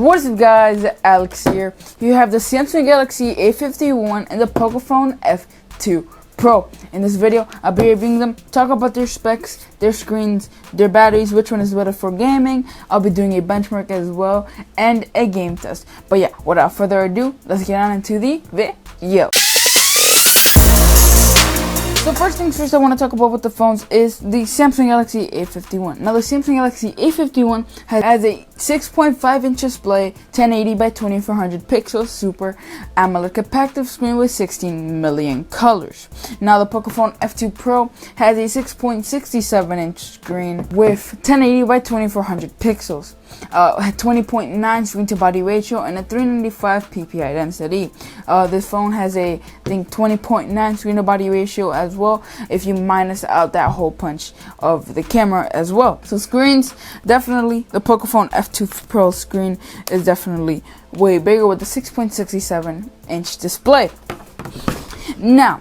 What is up, guys? Alex here. You have the Samsung Galaxy A51 and the Pocophone F2 Pro. In this video, I'll be reviewing them, talk about their specs, their screens, their batteries, which one is better for gaming. I'll be doing a benchmark as well and a game test. But yeah, without further ado, let's get on into the video. So first things first, I want to talk about with the phones is the Samsung Galaxy A51. Now the Samsung Galaxy A51 has a 6.5-inch display, 1080 by 2400 pixels, super AMOLED capacitive screen with 16 million colors. Now the Pocophone F2 Pro has a 6.67-inch screen with 1080 by 2400 pixels. 20.9 screen to body ratio and a 395 ppi density. This phone has a 20.9 screen to body ratio as well, if you minus out that hole punch of the camera as well. So screens, definitely the Pocophone F2 Pro screen is definitely way bigger with the 6.67-inch display. Now,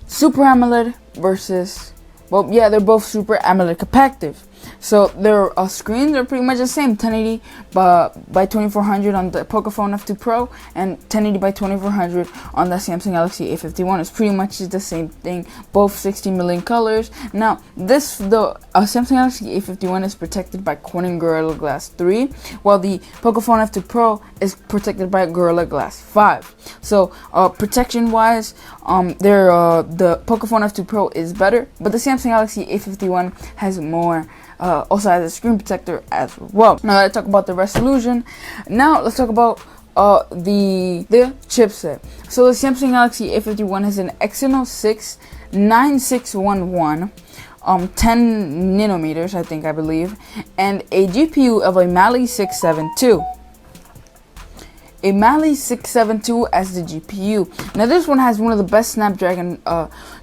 Super AMOLED versus, well, yeah, they're both Super AMOLED capacitive. So their screens are pretty much the same, 1080 by 2400 on the Pocophone F2 Pro and 1080 by 2400 on the Samsung Galaxy A51. It's pretty much the same thing, both 16 million colors. Now the Samsung Galaxy A51 is protected by Corning Gorilla Glass 3, while the Pocophone F2 Pro is protected by Gorilla Glass 5. So protection wise, the Pocophone F2 Pro is better, but the Samsung Galaxy A51 has more. Also has a screen protector as well. Now let's talk about the resolution. Now let's talk about the chipset. So the Samsung Galaxy A51 has an Exynos 6 9611 10 nanometers, I believe, and a GPU of a Mali 672. A Mali 672 as the GPU. Now this one has one of the best Snapdragon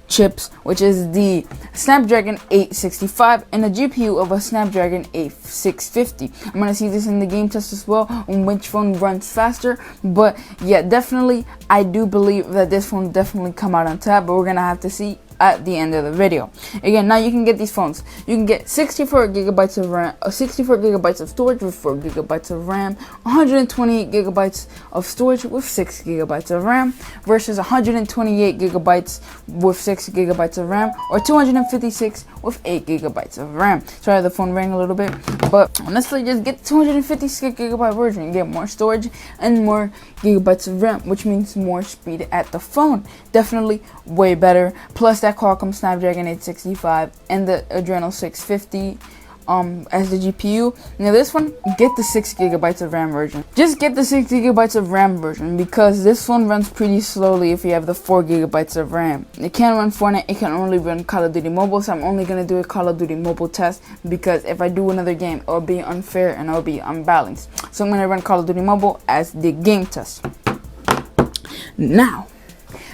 chips, which is the Snapdragon 865 and a GPU of a Snapdragon 8650. I'm gonna see this in the game test as well on which phone runs faster, but yeah, definitely I do believe that this phone definitely come out on top, but we're gonna have to see at the end of the video. Again, now you can get these phones. You can get 64 gigabytes of RAM, 64 gigabytes of storage with 4 gigabytes of RAM, 128 gigabytes of storage with 6 gigabytes of RAM, versus 128 gigabytes with 6 gigabytes of RAM, or 256 with 8 gigabytes of RAM. Sorry, the phone rang a little bit, but honestly, just get the 256 gigabyte version. You get more storage and more gigabytes of RAM, which means more speed at the phone. Definitely way better. Plus that Qualcomm Snapdragon 865 and the Adreno 650 as the GPU. Now this one, get the 6 gigabytes of RAM version. Just get the 6 gigabytes of RAM version, because this phone runs pretty slowly if you have the 4 gigabytes of RAM. It can't run Fortnite, it can only run Call of Duty Mobile, so I'm only going to do a Call of Duty Mobile test, because if I do another game, it'll be unfair and it'll be unbalanced. So I'm going to run Call of Duty Mobile as the game test. Now,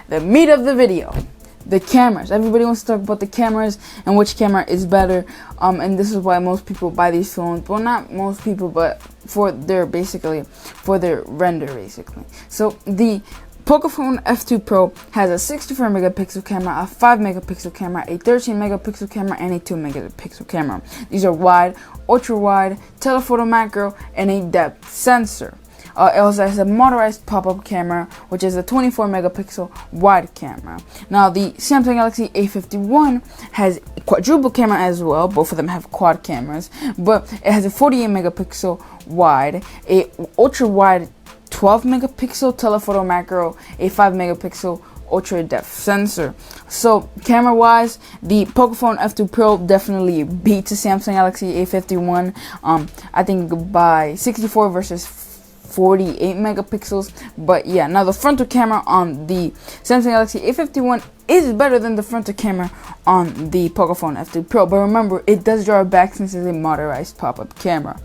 the meat of the video. The cameras. Everybody wants to talk about the cameras and which camera is better. And this is why most people buy these phones. Well, not most people, but for their render basically. So the Pocophone F2 Pro has a 64 megapixel camera, a 5 megapixel camera, a 13 megapixel camera, and a 2 megapixel camera. These are wide, ultra wide, telephoto macro, and a depth sensor. It also has a motorized pop-up camera, which is a 24 megapixel wide camera. Now the Samsung Galaxy A51 has a quadruple camera as well. Both of them have quad cameras, but it has a 48 megapixel wide, a ultra wide 12 megapixel telephoto macro, a 5 megapixel ultra depth sensor. So camera wise, the Pocophone F2 Pro definitely beats the Samsung Galaxy A51. I think by 64 versus 48 megapixels. But yeah, now the frontal camera on the Samsung Galaxy A51 is better than the frontal camera on the Pocophone F2 Pro, but remember, it does draw back since it's a motorized pop-up camera.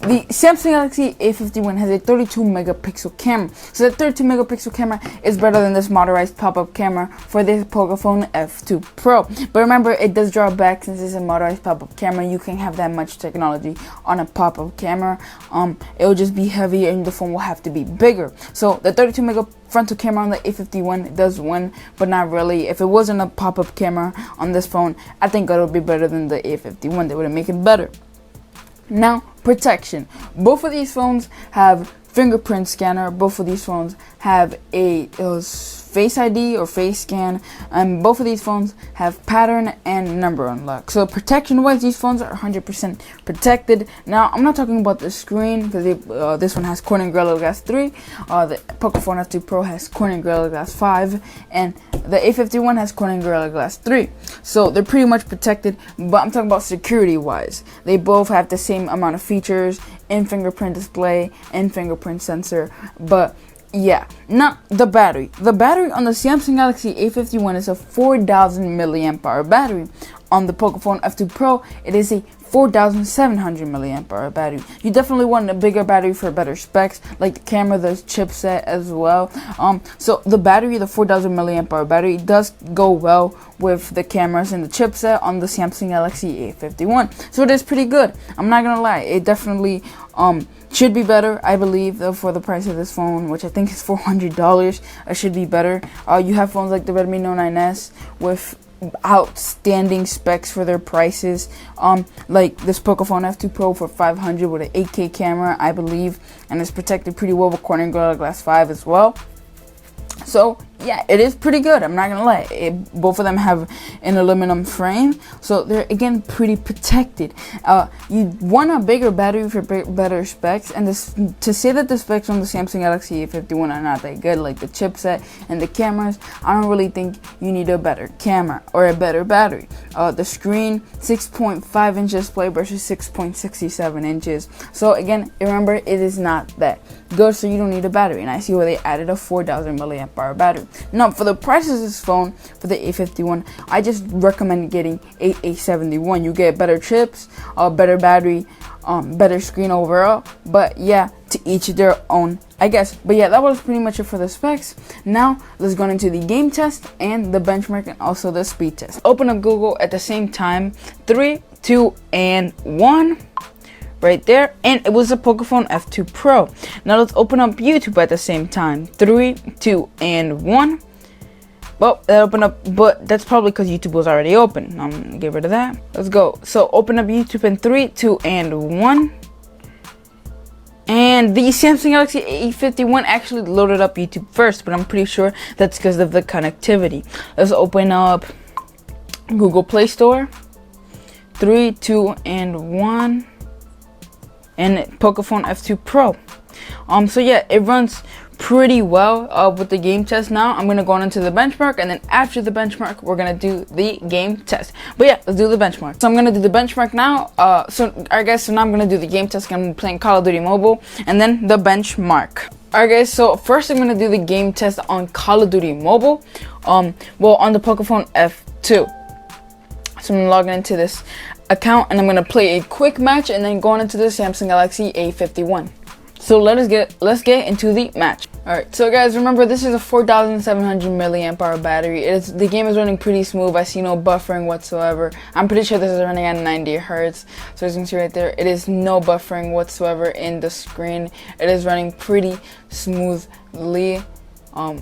The Samsung Galaxy A51 has a 32 megapixel camera, so the 32 megapixel camera is better than this motorized pop-up camera for this Pocophone F2 Pro. But remember, it does draw back since it's a motorized pop-up camera. You can't have that much technology on a pop-up camera. It will just be heavier and the phone will have to be bigger. So the 32 megapixel frontal camera on the A51 does win, but not really. If it wasn't a pop-up camera on this phone, I think it would be better than the A51. They would make it better. Now, protection. Both of these phones have fingerprint scanner. Both of these phones have a Face ID or face scan, and both of these phones have pattern and number unlock. So protection wise, these phones are 100% protected. Now I'm not talking about the screen, because this one has Corning Gorilla Glass 3, the Poco Phone F2 Pro has Corning Gorilla Glass 5, and the A51 has Corning Gorilla Glass 3. So they're pretty much protected, but I'm talking about security wise. They both have the same amount of features in fingerprint display and fingerprint sensor, but yeah. Now the battery on the Samsung Galaxy A51 is a 4,000 milliamp hour battery. On the Poco Phone F2 Pro, it is a 4,700 milliamp hour battery. You definitely want a bigger battery for better specs, like the camera, the chipset as well. So the battery, the 4,000 milliamp hour battery, does go well with the cameras and the chipset on the Samsung Galaxy A51. So it is pretty good. I'm not gonna lie, it definitely should be better, I believe, for the price of this phone, which I think is $400. It should be better. You have phones like the Redmi Note 9S with outstanding specs for their prices, like this Poco Phone F2 Pro for $500 with an 8K camera, I believe, and it's protected pretty well with Corning Gorilla Glass 5 as well. So yeah, it is pretty good. I'm not gonna lie. Both of them have an aluminum frame, so they're again pretty protected. You want a bigger battery for better specs, and to say that the specs on the Samsung Galaxy A51 are not that good, like the chipset and the cameras, I don't really think you need a better camera or a better battery. The screen, 6.5 inch display versus 6.67 inches. So again, remember, it is not that good, so you don't need a battery. And I see where they added a 4,000 milliamp hour battery. Now, for the price of this phone, for the A51, I just recommend getting a A71. You get better chips, better battery, better screen overall. But yeah, to each their own, I guess. But yeah, that was pretty much it for the specs. Now, let's go into the game test and the benchmark and also the speed test. Open up Google at the same time. 3, 2, and 1. Right there, and it was a Poco Phone F2 Pro. Now let's open up YouTube at the same time. 3, 2, and 1. Well, that opened up, but that's probably because YouTube was already open. I'm gonna get rid of that. Let's go. So open up YouTube in 3, 2, and 1. And the Samsung Galaxy A51 actually loaded up YouTube first, but I'm pretty sure that's because of the connectivity. Let's open up Google Play Store. 3, 2, and 1. And Poco Phone F2 Pro. So yeah, it runs pretty well with the game test. Now I'm gonna go on into the benchmark, and then after the benchmark we're gonna do the game test. But yeah, let's do the benchmark. So I'm gonna do the benchmark now. So now I'm gonna do the game test. I'm playing Call of Duty Mobile, and then the benchmark. Alright guys, so first I'm gonna do the game test on Call of Duty Mobile. Well, on the Poco Phone F2. So I'm logging into this account, and I'm gonna play a quick match, and then going into the Samsung Galaxy A51. So let's get into the match. Alright, so guys, remember, this is a 4,700 milliamp hour battery. The game is running pretty smooth. I see no buffering whatsoever. I'm pretty sure this is running at 90 hertz. So as you can see right there, it is no buffering whatsoever in the screen. It is running pretty smoothly. Come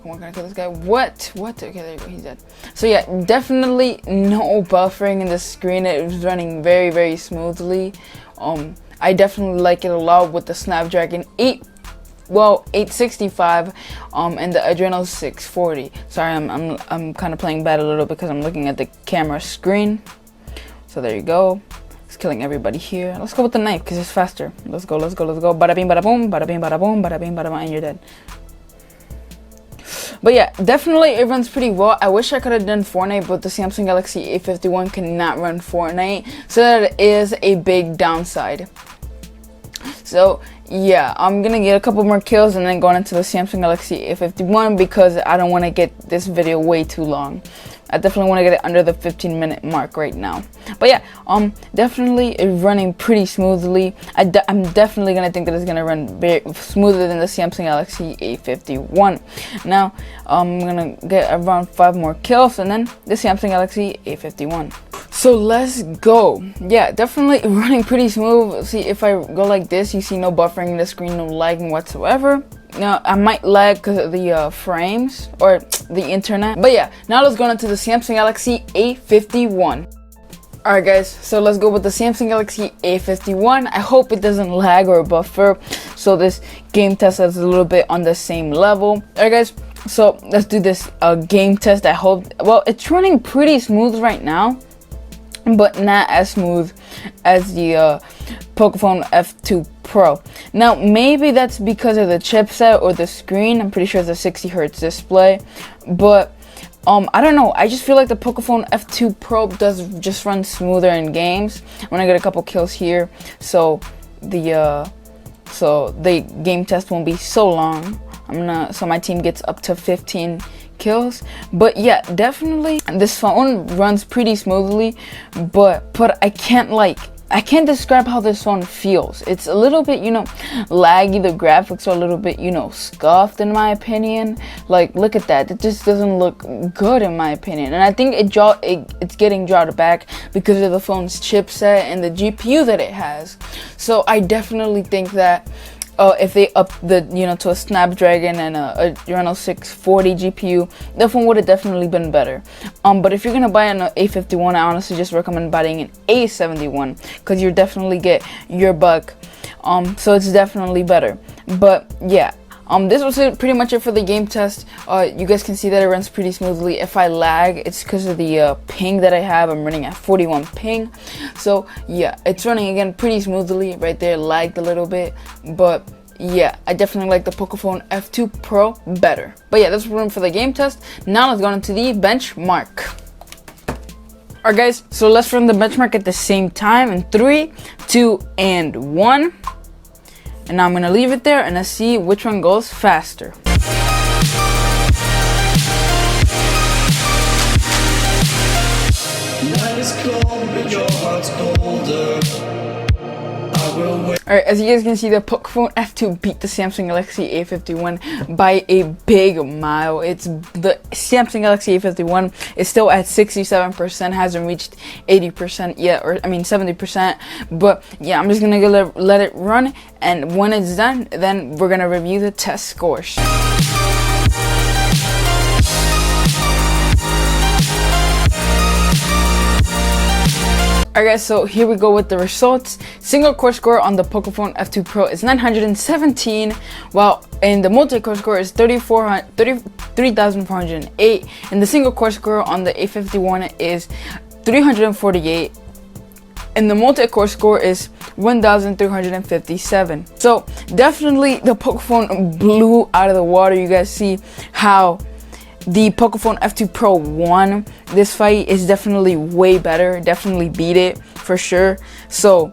on, can I kill this guy? What? Okay, there you go, he's dead. So yeah, definitely no buffering in the screen. It was running very, very smoothly. I definitely like it a lot with the Snapdragon 865 and the Adreno 640. Sorry, I'm kind of playing bad a little because I'm looking at the camera screen. So there you go. It's killing everybody here. Let's go with the knife because it's faster. Let's go. Bada bing, bada boom, bada bing, bada boom, bada bing, bada boom, and you're dead. But yeah, definitely it runs pretty well. I wish I could have done Fortnite, but the Samsung Galaxy A51 cannot run Fortnite, so that is a big downside. So yeah, I'm gonna get a couple more kills and then going into the Samsung Galaxy A51 because I don't want to get this video way too long. I definitely want to get it under the 15-minute mark right now. But yeah, definitely it's running pretty smoothly. I'm definitely gonna think that it's gonna run very smoother than the Samsung Galaxy A51. Now I'm gonna get around 5 more kills and then the Samsung Galaxy A51. So let's go. Yeah, definitely running pretty smooth. See, if I go like this, you see no buffering in the screen, no lagging whatsoever. Now I might lag because of the frames or the internet. But yeah, now let's go into the Samsung Galaxy A51. Alright guys, so let's go with the Samsung Galaxy A51. I hope it doesn't lag or buffer, so this game test is a little bit on the same level. Alright guys, so let's do this game test. I hope, well, it's running pretty smooth right now, but not as smooth as the Pocophone F2 Pro. Now maybe that's because of the chipset or the screen. I'm pretty sure it's a 60 Hz display, but I don't know, I just feel like the Pocophone F2 Pro does just run smoother in games when I get a couple kills here, so the game test won't be so long. So my team gets up to 15 kills. But yeah, definitely this phone runs pretty smoothly, but I can't describe how this phone feels. It's a little bit, laggy. The graphics are a little bit, scuffed in my opinion. Like, look at that. It just doesn't look good in my opinion. And I think it's getting drawn back because of the phone's chipset and the GPU that it has. So I definitely think that if they up the to a Snapdragon and a Adreno 640 GPU, the phone would have definitely been better. But if you're gonna buy an A51, I honestly just recommend buying an A71 because you definitely get your buck. So it's definitely better. But yeah. This was pretty much it for the game test. You guys can see that it runs pretty smoothly. If I lag, it's because of the ping that I have. I'm running at 41 ping. So yeah, it's running again pretty smoothly. Right there, lagged a little bit. But yeah, I definitely like the Pocophone F2 Pro better. But yeah, that's room for the game test. Now let's go into the benchmark. Alright guys, so let's run the benchmark at the same time in 3, 2, and 1. And now I'm going to leave it there and let's see which one goes faster. Alright, as you guys can see, the Pocophone F2 beat the Samsung Galaxy A51 by a big mile. It's the Samsung Galaxy A51 is still at 67%, hasn't reached 80% yet, or I mean 70%. But yeah, I'm just gonna let it run, and when it's done, then we're gonna review the test scores. Alright guys, so here we go with the results. Single core score on the Pocophone F2 Pro is 917, while in the multi-core score is 33,408, and the single core score on the A51 is 348, and the multi-core score is 1,357. So definitely the Pocophone blew out of the water. You guys see how the Pocophone F2 Pro won this fight. Is definitely way better, definitely beat it for sure. So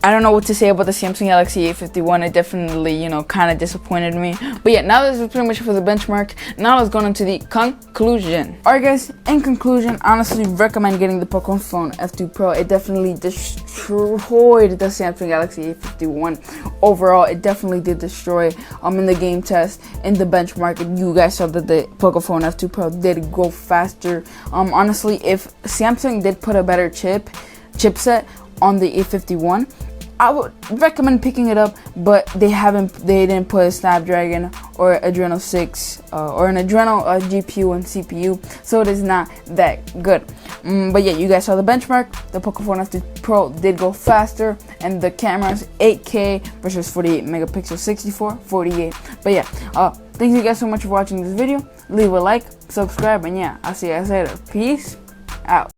I don't know what to say about the Samsung Galaxy A51. It definitely, kind of disappointed me. But yeah, now this is pretty much for the benchmark. Now let's go into the conclusion. Alright guys, in conclusion, honestly recommend getting the Pocophone F2 Pro. It definitely destroyed the Samsung Galaxy A51. Overall, it definitely did destroy in the game test, in the benchmark. You guys saw that the Pocophone F2 Pro did go faster. Honestly, if Samsung did put a better chipset on the A51, I would recommend picking it up, but they didn't put a Snapdragon or Adreno 6 or an Adreno GPU and CPU, so it is not that good. But yeah, you guys saw the benchmark. The Pocophone F2 Pro did go faster, and the camera's 8K versus 48 megapixel, 64, 48. But yeah, thank you guys so much for watching this video. Leave a like, subscribe, and yeah, I'll see you guys later. Peace out.